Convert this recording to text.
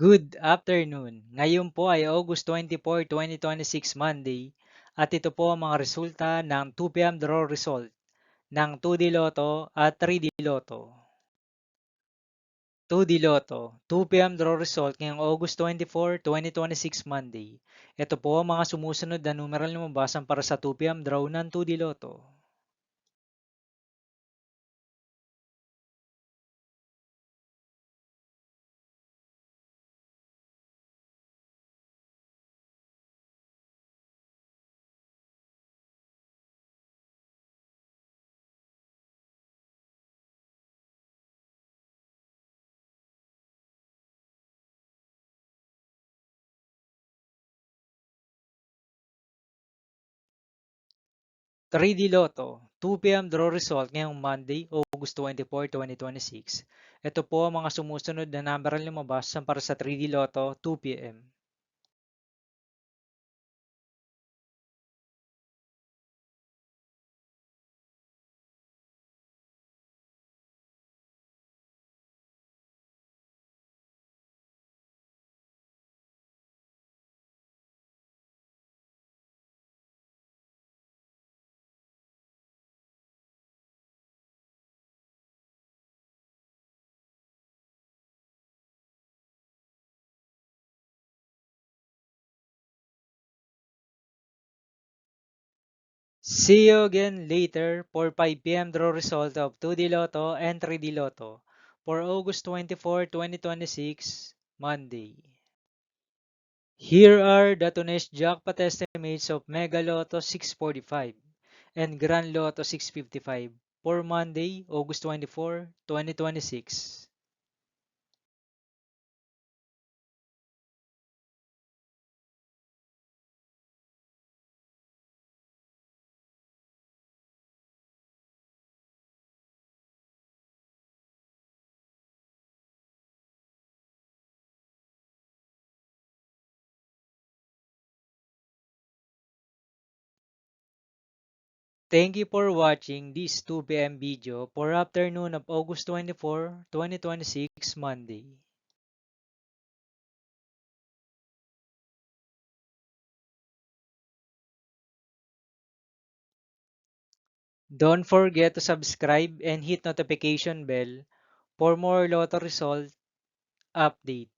Good afternoon. Ngayon po ay August 24, 2026 Monday at ito po ang mga resulta ng 2 p.m. draw result ng 2D Lotto at 3D Lotto. 2D Lotto, 2 p.m. draw result ngayong August 24, 2026 Monday. Ito po ang mga sumusunod na numeral na mabasan para sa 2 p.m. draw ng 2D Lotto. 3D Lotto, 2 p.m. draw result ngayong Monday, August 24, 2026. Ito po ang mga sumusunod na numeral na mabasan para sa 3D Lotto 2 p.m. See you again later for 5 p.m. draw result of 2D Lotto and 3D Lotto for August 24, 2026, Monday. Here are the today's jackpot estimates of Mega Lotto 645 and Grand Lotto 655 for Monday, August 24, 2026. Thank you for watching this 2 p.m. video for afternoon of August 24, 2026, Monday. Don't forget to subscribe and hit notification bell for more Lotto result update.